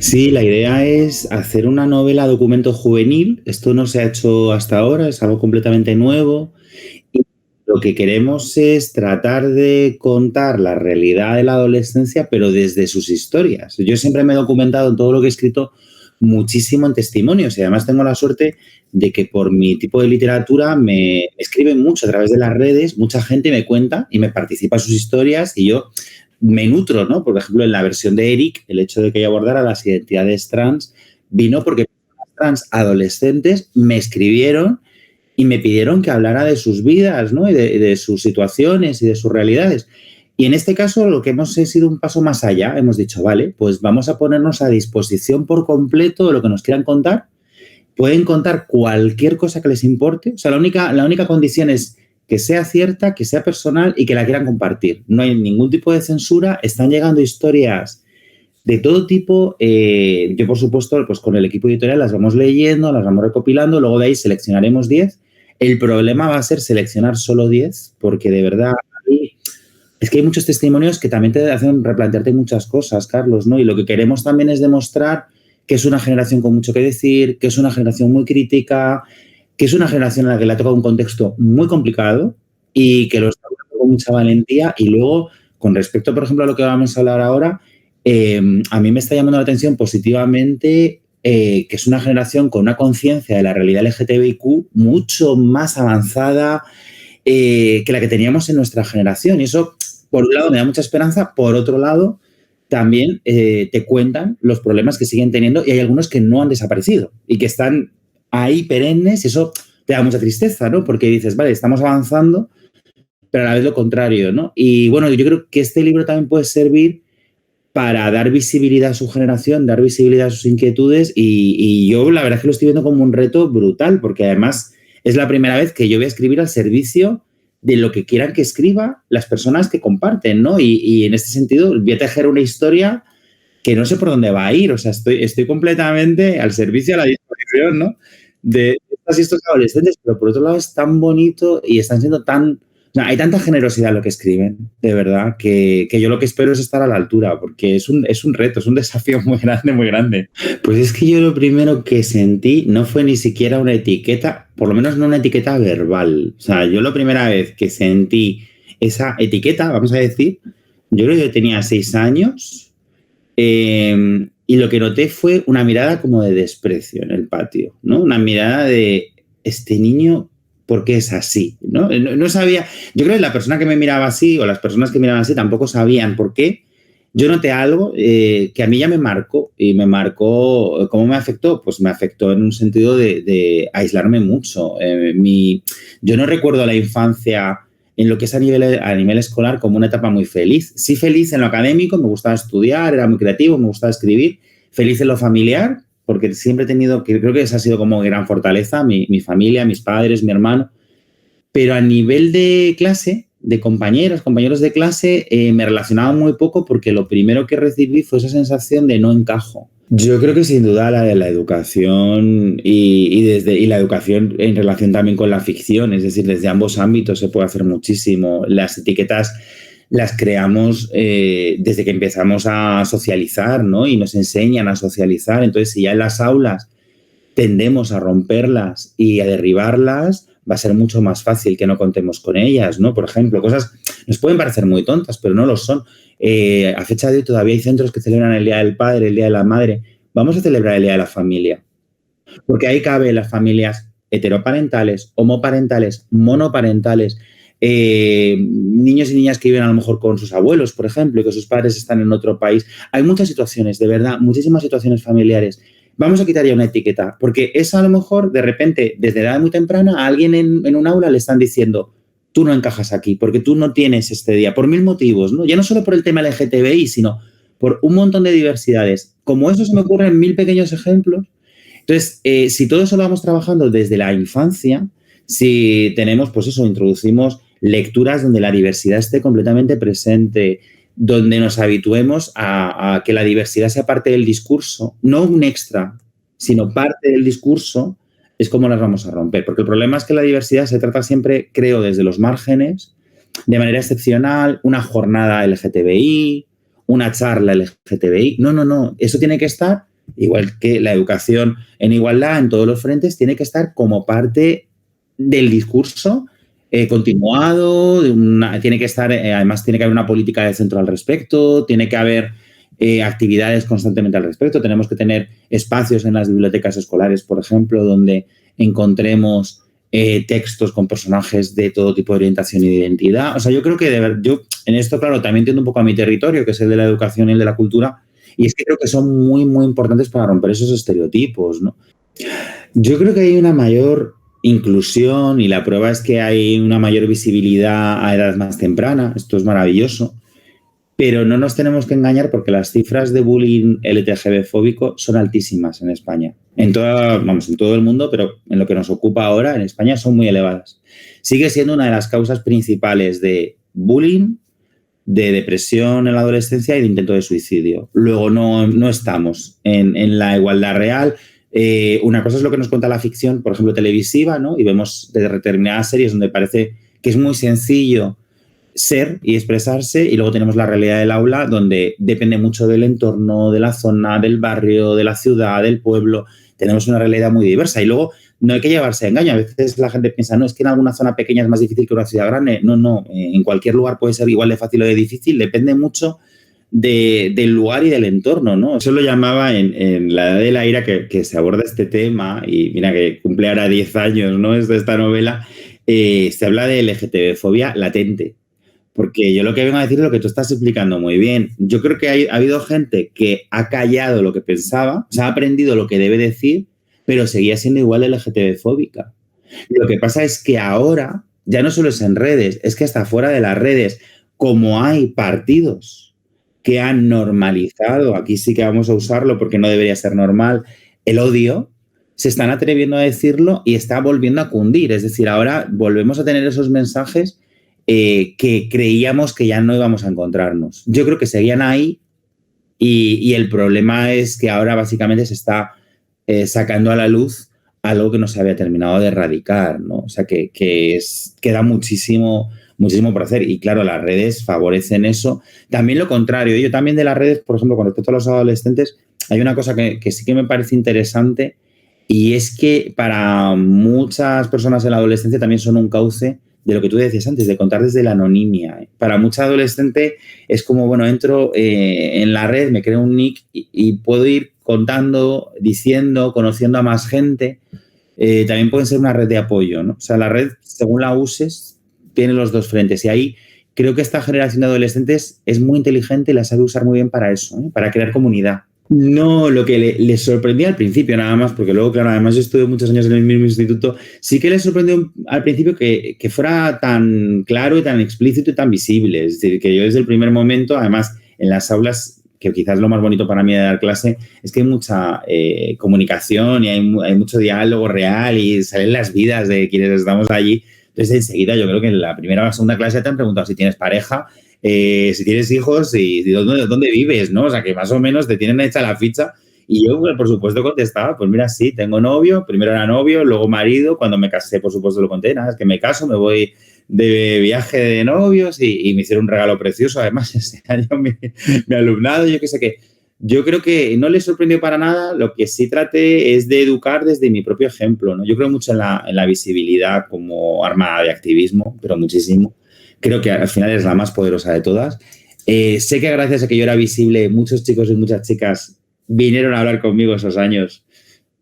Sí, la idea es hacer una novela documento juvenil. Esto no se ha hecho hasta ahora, es algo completamente nuevo. Y lo que queremos es tratar de contar la realidad de la adolescencia, pero desde sus historias. Yo siempre me he documentado en todo lo que he escrito muchísimo en testimonios y además tengo la suerte de que por mi tipo de literatura me escriben mucho a través de las redes, mucha gente me cuenta y me participa en sus historias y yo me nutro, ¿no? Por ejemplo, en la versión de Eric, el hecho de que ella abordara las identidades trans vino porque personas trans adolescentes me escribieron y me pidieron que hablara de sus vidas, ¿no? Y de sus situaciones y de sus realidades. Y en este caso lo que hemos es ido un paso más allá. Hemos dicho, vale, pues vamos a ponernos a disposición por completo de lo que nos quieran contar. Pueden contar cualquier cosa que les importe. O sea, la única condición es que sea cierta, que sea personal y que la quieran compartir. No hay ningún tipo de censura. Están llegando historias de todo tipo. Yo, por supuesto, pues con el equipo editorial las vamos leyendo, las vamos recopilando, luego de ahí seleccionaremos 10. El problema va a ser seleccionar solo 10, porque de verdad es que hay muchos testimonios que también te hacen replantearte muchas cosas, Carlos, ¿no? Y lo que queremos también es demostrar que es una generación con mucho que decir, que es una generación muy crítica, que es una generación a la que le ha tocado un contexto muy complicado y que lo está haciendo con mucha valentía. Y luego, con respecto, por ejemplo, a lo que vamos a hablar ahora, a mí me está llamando la atención positivamente que es una generación con una conciencia de la realidad LGTBIQ mucho más avanzada que la que teníamos en nuestra generación. Y eso, por un lado, me da mucha esperanza. Por otro lado, también te cuentan los problemas que siguen teniendo y hay algunos que no han desaparecido y que están ahí perennes y eso te da mucha tristeza, ¿no? Porque dices, vale, estamos avanzando, pero a la vez lo contrario, ¿no? Y bueno, yo creo que este libro también puede servir para dar visibilidad a su generación, dar visibilidad a sus inquietudes y yo la verdad es que lo estoy viendo como un reto brutal porque además es la primera vez que yo voy a escribir al servicio de lo que quieran que escriba las personas que comparten, ¿no? Y en este sentido voy a tejer una historia que no sé por dónde va a ir, o sea, estoy completamente al servicio, a la disposición, ¿no? De estas y estos adolescentes, pero por otro lado es tan bonito y están siendo tan... O sea, hay tanta generosidad en lo que escriben, de verdad, que yo lo que espero es estar a la altura, porque es un reto, es un desafío muy grande, muy grande. Pues es que yo lo primero que sentí no fue ni siquiera una etiqueta, por lo menos no una etiqueta verbal. O sea, yo la primera vez que sentí esa etiqueta, vamos a decir, yo creo que yo tenía 6 años y lo que noté fue una mirada como de desprecio en el patio, ¿no? Una mirada de este niño, ¿por qué es así? No sabía, yo creo que la persona que me miraba así o las personas que miraban así tampoco sabían por qué. Yo noté algo que a mí ya me marcó y me marcó, ¿cómo me afectó? Pues me afectó en un sentido de aislarme mucho. Yo no recuerdo la infancia en lo que es a nivel escolar como una etapa muy feliz. Sí feliz en lo académico, me gustaba estudiar, era muy creativo, me gustaba escribir. Feliz en lo familiar, porque siempre he tenido, que creo que esa ha sido como gran fortaleza, mi familia, mis padres, mi hermano. Pero a nivel de clase, de compañeros de clase, me relacionaba muy poco porque lo primero que recibí fue esa sensación de no encajo. Yo creo que sin duda la de la educación y la educación en relación también con la ficción, es decir, desde ambos ámbitos se puede hacer muchísimo. Las etiquetas las creamos desde que empezamos a socializar, ¿no? Y nos enseñan a socializar. Entonces, si ya en las aulas tendemos a romperlas y a derribarlas, va a ser mucho más fácil que no contemos con ellas, ¿no? Por ejemplo, cosas nos pueden parecer muy tontas, pero no lo son. A fecha de hoy todavía hay centros que celebran el Día del Padre, el Día de la Madre. Vamos a celebrar el Día de la Familia, porque ahí cabe las familias heteroparentales, homoparentales, monoparentales, niños y niñas que viven a lo mejor con sus abuelos, por ejemplo, y que sus padres están en otro país. Hay muchas situaciones, de verdad, muchísimas situaciones familiares. Vamos a quitar ya una etiqueta, porque eso a lo mejor, de repente, desde edad muy temprana, a alguien en un aula le están diciendo, tú no encajas aquí, porque tú no tienes este día, por mil motivos, ¿no? Ya no solo por el tema LGTBI, sino por un montón de diversidades. Como eso se me ocurren 1000 pequeños ejemplos. Entonces, si todo eso lo vamos trabajando desde la infancia, si tenemos, pues eso, introducimos lecturas donde la diversidad esté completamente presente, donde nos habituemos a que la diversidad sea parte del discurso, no un extra, sino parte del discurso, es como las vamos a romper. Porque el problema es que la diversidad se trata siempre, creo, desde los márgenes, de manera excepcional una jornada LGTBI, una charla LGTBI. No, no, no. Eso tiene que estar, igual que la educación en igualdad en todos los frentes, tiene que estar como parte del discurso continuado, tiene que estar, además tiene que haber una política de centro al respecto, tiene que haber actividades constantemente al respecto, tenemos que tener espacios en las bibliotecas escolares, por ejemplo, donde encontremos textos con personajes de todo tipo de orientación y de identidad. O sea, yo creo que yo en esto, claro, también entiendo un poco a mi territorio, que es el de la educación y el de la cultura, y es que creo que son muy, muy importantes para romper esos estereotipos, ¿no? Yo creo que hay una mayor inclusión y la prueba es que hay una mayor visibilidad a edad más temprana. Esto es maravilloso. Pero no nos tenemos que engañar porque las cifras de bullying LGTB-fóbico son altísimas en España. En todo el mundo, pero en lo que nos ocupa ahora, en España, son muy elevadas. Sigue siendo una de las causas principales de bullying, de depresión en la adolescencia y de intento de suicidio. Luego no estamos en la igualdad real. Una cosa es lo que nos cuenta la ficción, por ejemplo, televisiva, ¿no? Y vemos de determinadas series donde parece que es muy sencillo ser y expresarse, y luego tenemos la realidad del aula, donde depende mucho del entorno, de la zona, del barrio, de la ciudad, del pueblo. Tenemos una realidad muy diversa y luego no hay que llevarse a engaño. A veces la gente piensa, no, es que en alguna zona pequeña es más difícil que una ciudad grande. No, en cualquier lugar puede ser igual de fácil o de difícil, depende mucho del lugar y del entorno, ¿no? Eso lo llamaba en La Edad de la Ira, que se aborda este tema, y mira que cumple ahora 10 años, ¿no? Es de esta novela, se habla de LGTB-fobia latente. Porque yo lo que vengo a decir es lo que tú estás explicando muy bien. Yo creo que ha habido gente que ha callado lo que pensaba, o sea, ha aprendido lo que debe decir, pero seguía siendo igual LGTB-fóbica. Lo que pasa es que ahora, ya no solo es en redes, es que hasta fuera de las redes, como hay partidos que han normalizado, aquí sí que vamos a usarlo porque no debería ser normal, el odio, se están atreviendo a decirlo y está volviendo a cundir. Es decir, ahora volvemos a tener esos mensajes que creíamos que ya no íbamos a encontrarnos. Yo creo que seguían ahí y el problema es que ahora básicamente se está sacando a la luz algo que no se había terminado de erradicar, ¿no? O sea, queda muchísimo, muchísimo por hacer. Y claro, las redes favorecen eso. También lo contrario. Yo también de las redes, por ejemplo, con respecto a los adolescentes, hay una cosa que sí que me parece interesante, y es que para muchas personas en la adolescencia también son un cauce de lo que tú decías antes, de contar desde la anonimia. Para mucha adolescente es como, bueno, entro en la red, me creo un nick y puedo ir contando, diciendo, conociendo a más gente. También puede ser una red de apoyo, ¿no? O sea, la red, según la uses, tiene los dos frentes. Y ahí creo que esta generación de adolescentes es muy inteligente y la sabe usar muy bien para eso, ¿eh? Para crear comunidad. No, lo que le sorprendía al principio nada más, porque luego, claro, además yo estuve muchos años en el mismo instituto, sí que le sorprendió al principio que fuera tan claro y tan explícito y tan visible. Es decir, que yo desde el primer momento, además, en las aulas, que quizás lo más bonito para mí de dar clase, es que hay mucha comunicación y hay mucho diálogo real y salen las vidas de quienes estamos allí. Entonces, enseguida, yo creo que en la primera o segunda clase te han preguntado si tienes pareja, si tienes hijos y dónde vives, ¿no? O sea, que más o menos te tienen hecha la ficha. Y yo, pues, por supuesto, contestaba, pues mira, sí, tengo novio, primero era novio, luego marido, cuando me casé, por supuesto, lo conté, nada, es que me caso, me voy de viaje de novios y me hicieron un regalo precioso, además, ese año mi alumnado, yo qué sé qué. Yo creo que no les sorprendió para nada, lo que sí traté es de educar desde mi propio ejemplo, ¿no? Yo creo mucho en la visibilidad como arma de activismo, pero muchísimo. Creo que al final es la más poderosa de todas. Sé que gracias a que yo era visible, muchos chicos y muchas chicas vinieron a hablar conmigo esos años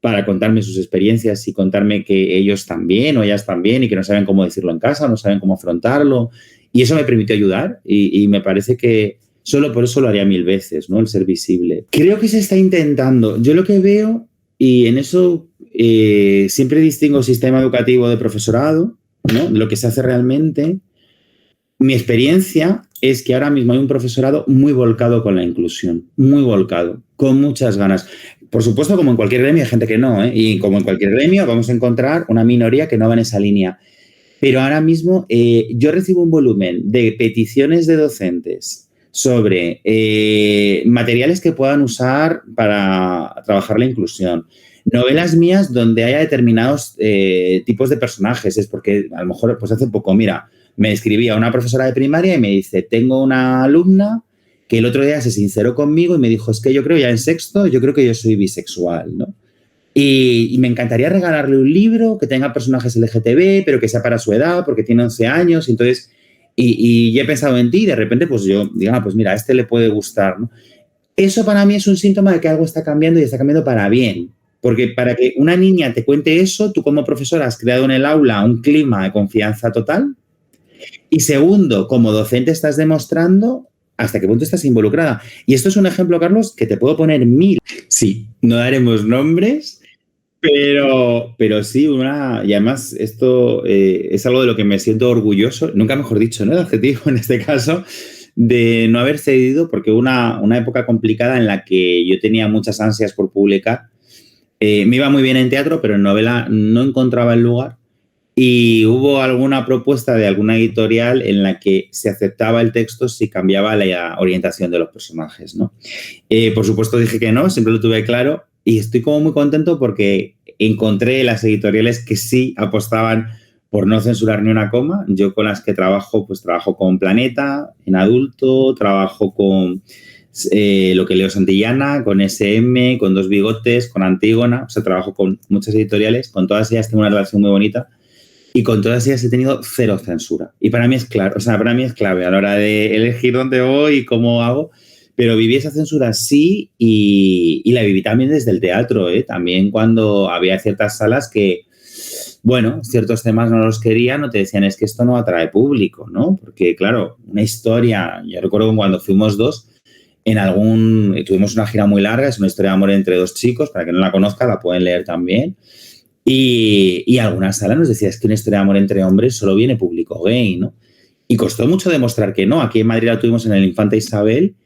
para contarme sus experiencias y contarme que ellos también o ellas también y que no saben cómo decirlo en casa, no saben cómo afrontarlo. Y eso me permitió ayudar y me parece que solo por eso lo haría 1000 veces, ¿no? El ser visible. Creo que se está intentando. Yo lo que veo, y en eso siempre distingo sistema educativo de profesorado, ¿no? Lo que se hace realmente. Mi experiencia es que ahora mismo hay un profesorado muy volcado con la inclusión, muy volcado, con muchas ganas. Por supuesto, como en cualquier gremio, hay gente que no, ¿eh? Y como en cualquier gremio, vamos a encontrar una minoría que no va en esa línea. Pero ahora mismo yo recibo un volumen de peticiones de docentes sobre materiales que puedan usar para trabajar la inclusión. Novelas mías donde haya determinados tipos de personajes. Es porque a lo mejor, pues hace poco, mira, me escribía una profesora de primaria y me dice, tengo una alumna que el otro día se sinceró conmigo y me dijo, es que yo creo ya en sexto, yo creo que yo soy bisexual, ¿no? Y me encantaría regalarle un libro que tenga personajes LGTB, pero que sea para su edad, porque tiene 11 años, y entonces, y he pensado en ti y de repente, pues yo digo, pues mira, a este le puede gustar, ¿no? Eso para mí es un síntoma de que algo está cambiando y está cambiando para bien. Porque para que una niña te cuente eso, tú como profesora has creado en el aula un clima de confianza total. Y segundo, como docente estás demostrando hasta qué punto estás involucrada. Y esto es un ejemplo, Carlos, que te puedo poner mil. Sí, no daremos nombres, pero sí, y además esto es algo de lo que me siento orgulloso, nunca mejor dicho, ¿no? El adjetivo en este caso, de no haber cedido, porque hubo una época complicada en la que yo tenía muchas ansias por publicar. Me iba muy bien en teatro, pero en novela no encontraba el lugar. Y hubo alguna propuesta de alguna editorial en la que se aceptaba el texto si cambiaba la orientación de los personajes, ¿no? Por supuesto dije que no, siempre lo tuve claro y estoy como muy contento porque encontré las editoriales que sí apostaban por no censurar ni una coma. Yo con las que trabajo, pues trabajo con Planeta en adulto, trabajo con Lo que leo Santillana, con SM, con Dos Bigotes, con Antígona, o sea, trabajo con muchas editoriales, con todas ellas tengo una relación muy bonita. Y con todas ellas he tenido cero censura. Y para mí es claro, o sea, para mí es clave a la hora de elegir dónde voy y cómo hago. Pero viví esa censura sí y la viví también desde el teatro, ¿eh? También cuando había ciertas salas que, bueno, ciertos temas no los querían o te decían es que esto no atrae público, ¿no? Porque, claro, una historia, yo recuerdo cuando fuimos dos, tuvimos una gira muy larga, es una historia de amor entre dos chicos, para que no la conozca, la pueden leer también. Y alguna sala nos decía, es que una historia de amor entre hombres solo viene público gay, ¿no? Y costó mucho demostrar que no. Aquí en Madrid la tuvimos en el Infanta Isabel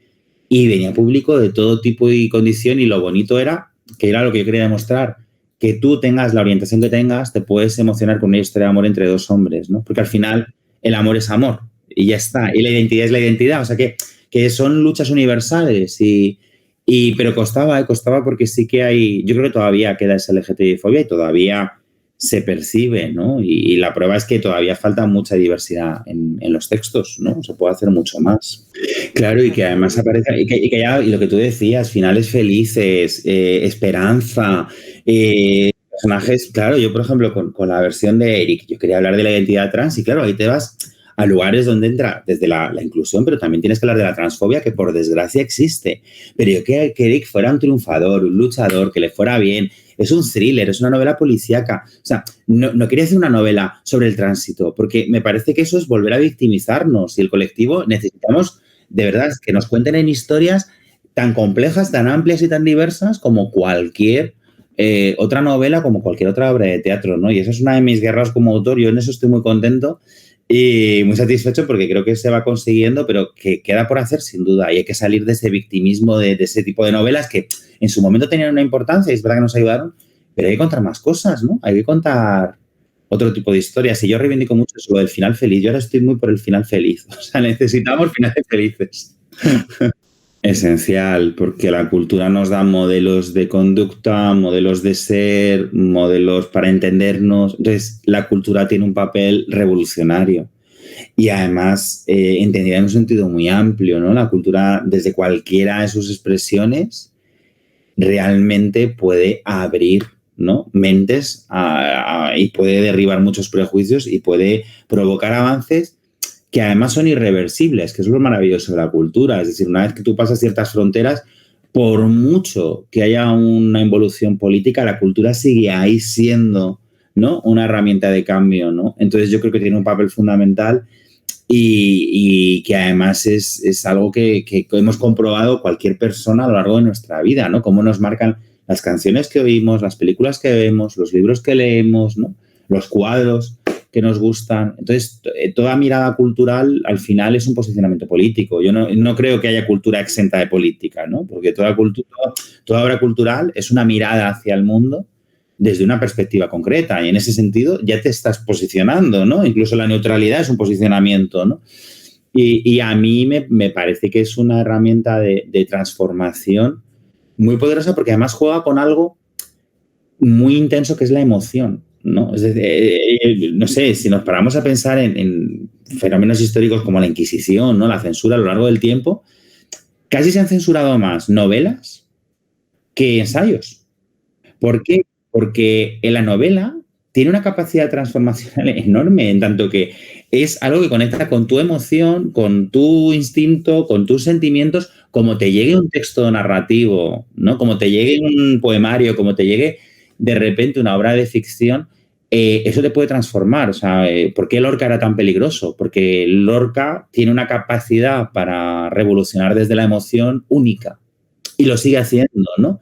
y venía público de todo tipo y condición y lo bonito era, que era lo que yo quería demostrar, que tú tengas la orientación que tengas, te puedes emocionar con una historia de amor entre dos hombres, ¿no? Porque al final el amor es amor y ya está. Y la identidad es la identidad. O sea que son luchas universales pero costaba porque sí que hay, yo creo que todavía queda esa LGTBI-fobia y todavía se percibe, ¿no? Y la prueba es que todavía falta mucha diversidad en los textos, ¿no? Se puede hacer mucho más. Claro, y que además aparezca, y lo que tú decías, finales felices, esperanza, personajes, claro, yo por ejemplo con la versión de Eric, yo quería hablar de la identidad trans y claro, ahí te vas a lugares donde entra desde la inclusión, pero también tienes que hablar de la transfobia, que por desgracia existe. Pero yo quería que Eric fuera un triunfador, un luchador, que le fuera bien. Es un thriller, es una novela policíaca. O sea, no quería hacer una novela sobre el tránsito, porque me parece que eso es volver a victimizarnos. Y el colectivo necesitamos, de verdad, que nos cuenten en historias tan complejas, tan amplias y tan diversas como cualquier otra novela, como cualquier otra obra de teatro, ¿no? Y esa es una de mis guerras como autor. Yo en eso estoy muy contento y muy satisfecho porque creo que se va consiguiendo, pero que queda por hacer sin duda. Y hay que salir de ese victimismo, de ese tipo de novelas que en su momento tenían una importancia y es verdad que nos ayudaron, pero hay que contar más cosas, ¿no? Hay que contar otro tipo de historias. Y yo reivindico mucho eso del final feliz. Yo ahora estoy muy por el final feliz. O sea, necesitamos finales felices. Esencial, porque la cultura nos da modelos de conducta, modelos de ser, modelos para entendernos. Entonces, la cultura tiene un papel revolucionario y además entendida en un sentido muy amplio, ¿no? La cultura, desde cualquiera de sus expresiones, realmente puede abrir, ¿no? Mentes y puede derribar muchos prejuicios y puede provocar avances que además son irreversibles, que eso es lo maravilloso de la cultura. Es decir, una vez que tú pasas ciertas fronteras, por mucho que haya una involución política, la cultura sigue ahí siendo, ¿no? Una herramienta de cambio, ¿no? Entonces yo creo que tiene un papel fundamental y que además es algo que hemos comprobado cualquier persona a lo largo de nuestra vida, ¿no? Cómo nos marcan las canciones que oímos, las películas que vemos, los libros que leemos, ¿no? Los cuadros que nos gustan. Entonces, toda mirada cultural al final es un posicionamiento político. Yo no creo que haya cultura exenta de política, ¿no? Porque toda obra cultural es una mirada hacia el mundo desde una perspectiva concreta y en ese sentido ya te estás posicionando, ¿no? Incluso la neutralidad es un posicionamiento, ¿no? Y a mí me parece que es una herramienta de transformación muy poderosa porque además juega con algo muy intenso que es la emoción, ¿no? Es decir, no sé, si nos paramos a pensar en fenómenos históricos como la Inquisición, ¿no? La censura a lo largo del tiempo, casi se han censurado más novelas que ensayos. ¿Por qué? Porque en la novela tiene una capacidad transformacional enorme, en tanto que es algo que conecta con tu emoción, con tu instinto, con tus sentimientos, como te llegue un texto narrativo, ¿no? Como te llegue un poemario, como te llegue de repente una obra de ficción, eso te puede transformar. O sea, ¿por qué Lorca era tan peligroso? Porque Lorca tiene una capacidad para revolucionar desde la emoción única y lo sigue haciendo, ¿no?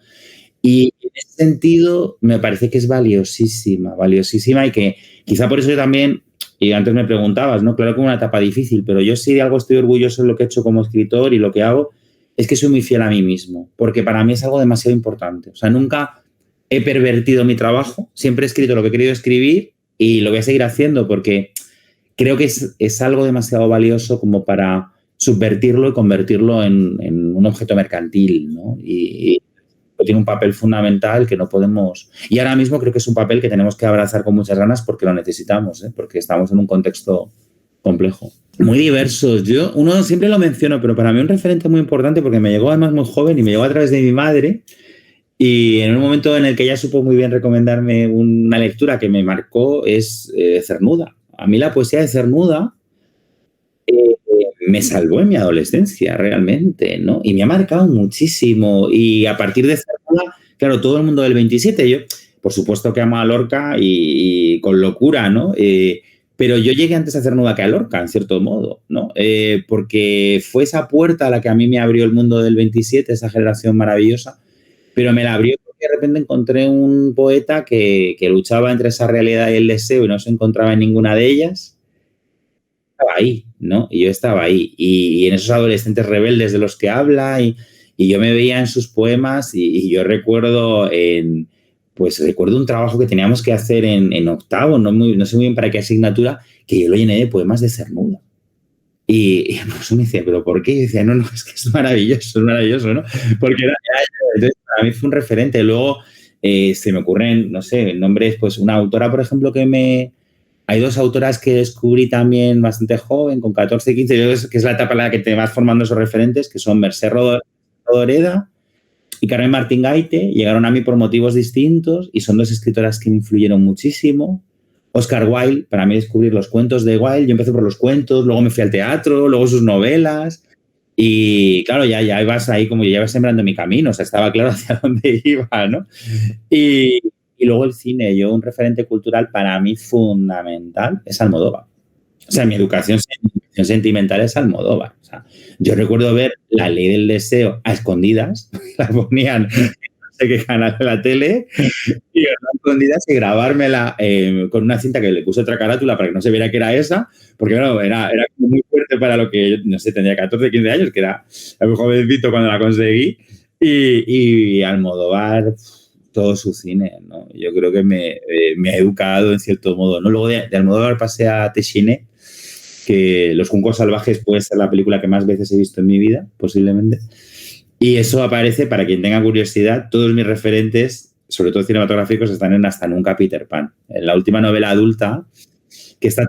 Y en ese sentido me parece que es valiosísima, valiosísima y que quizá por eso yo también, y antes me preguntabas, ¿no? Claro que es una etapa difícil, pero yo sí de algo estoy orgulloso de lo que he hecho como escritor y lo que hago es que soy muy fiel a mí mismo, porque para mí es algo demasiado importante. O sea, nunca he pervertido mi trabajo, siempre he escrito lo que he querido escribir y lo voy a seguir haciendo porque creo que es algo demasiado valioso como para subvertirlo y convertirlo en un objeto mercantil, ¿no? Y tiene un papel fundamental que no podemos... Y ahora mismo creo que es un papel que tenemos que abrazar con muchas ganas porque lo necesitamos, ¿eh? Porque estamos en un contexto complejo. Muy diversos. Uno siempre lo menciono, pero para mí un referente muy importante porque me llegó además muy joven y me llegó a través de mi madre y en un momento en el que ella supo muy bien recomendarme una lectura que me marcó es Cernuda. A mí la poesía de Cernuda me salvó en mi adolescencia realmente, ¿no? Y me ha marcado muchísimo. Y a partir de Cernuda, claro, todo el mundo del 27, yo, por supuesto que amo a Lorca y con locura, ¿no? Pero yo llegué antes a Cernuda que a Lorca, en cierto modo, ¿no? Porque fue esa puerta a la que a mí me abrió el mundo del 27, esa generación maravillosa, pero me la abrió porque de repente encontré un poeta que luchaba entre esa realidad y el deseo y no se encontraba en ninguna de ellas. Estaba ahí, ¿no? Y yo estaba ahí. Y en esos adolescentes rebeldes de los que habla, y yo me veía en sus poemas, y yo recuerdo pues recuerdo un trabajo que teníamos que hacer en octavo, no sé muy bien para qué asignatura, que yo lo llené de poemas de Cernuda. Y el profesor me decía, ¿pero por qué? Y decía, no, es que es maravilloso, ¿no? Porque entonces, para mí fue un referente. Luego se me ocurren, no sé, nombres, pues una autora, por ejemplo, hay dos autoras que descubrí también bastante joven, con 14, 15, que es la etapa en la que te vas formando esos referentes, que son Mercè Rodoreda y Carmen Martín Gaite. Llegaron a mí por motivos distintos y son dos escritoras que me influyeron muchísimo. Oscar Wilde, para mí descubrir los cuentos de Wilde, yo empecé por los cuentos, luego me fui al teatro, luego sus novelas y claro, ya ibas ahí como ya ibas sembrando mi camino, o sea, estaba claro hacia dónde iba, ¿no? Y luego el cine, yo un referente cultural para mí fundamental es Almodóvar. O sea, mi educación sentimental es Almodóvar. O sea, yo recuerdo ver La Ley del Deseo a escondidas, la ponían en no sé qué canal de la tele, y a escondidas y grabármela con una cinta que le puse otra carátula para que no se viera que era esa, porque bueno, era como muy fuerte para lo que yo, no sé, tenía 14, 15 años, que era muy jovencito cuando la conseguí, y Almodóvar, todo su cine, ¿no? Yo creo que me ha educado en cierto modo, ¿no? Luego de Almodóvar pasé a Téchiné, que Los Juncos Salvajes puede ser la película que más veces he visto en mi vida, posiblemente. Y eso aparece, para quien tenga curiosidad, todos mis referentes, sobre todo cinematográficos, están en Hasta Nunca Peter Pan. En la última novela adulta, que está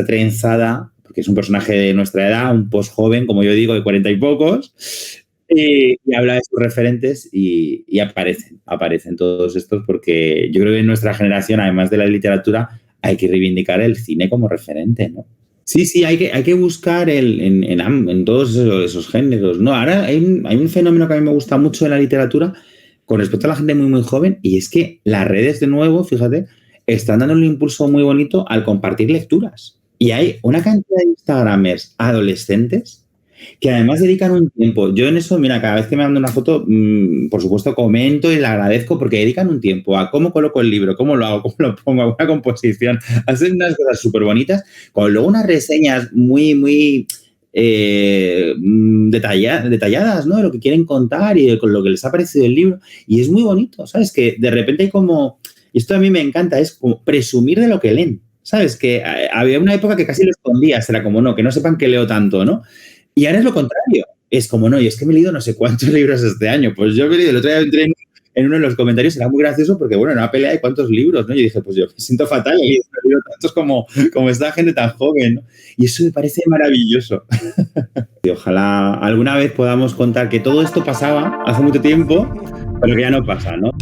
trenzada, porque es un personaje de nuestra edad, un post-joven, como yo digo, de 40 y pocos, y habla de sus referentes y aparecen todos estos, porque yo creo que en nuestra generación, además de la literatura, hay que reivindicar el cine como referente, ¿no? Sí, hay que buscar en todos esos géneros, ¿no? Ahora hay un fenómeno que a mí me gusta mucho de la literatura con respecto a la gente muy, muy joven, y es que las redes, de nuevo, fíjate, están dando un impulso muy bonito al compartir lecturas. Y hay una cantidad de Instagramers adolescentes que además dedican un tiempo. Yo en eso, mira, cada vez que me mando una foto, por supuesto comento y le agradezco porque dedican un tiempo a cómo coloco el libro, cómo lo hago, cómo lo pongo, a una composición, hacen unas cosas súper bonitas, con luego unas reseñas muy, muy detalladas, ¿no? De lo que quieren contar y de con lo que les ha parecido el libro. Y es muy bonito, ¿sabes? Que de repente hay como, y esto a mí me encanta, es como presumir de lo que leen. ¿Sabes? Que había una época que casi lo escondías, era como, no, que no sepan que leo tanto, ¿no? Y ahora es lo contrario. Es como, no, y es que me he leído no sé cuántos libros este año. Pues yo me he leído, el otro día entré en uno de los comentarios era muy gracioso porque, bueno, en una pelea hay cuántos libros, ¿no? Y dije, pues yo me siento fatal, he leído tantos como esta gente tan joven, ¿no? Y eso me parece maravilloso. Y ojalá alguna vez podamos contar que todo esto pasaba hace mucho tiempo, pero que ya no pasa, ¿no?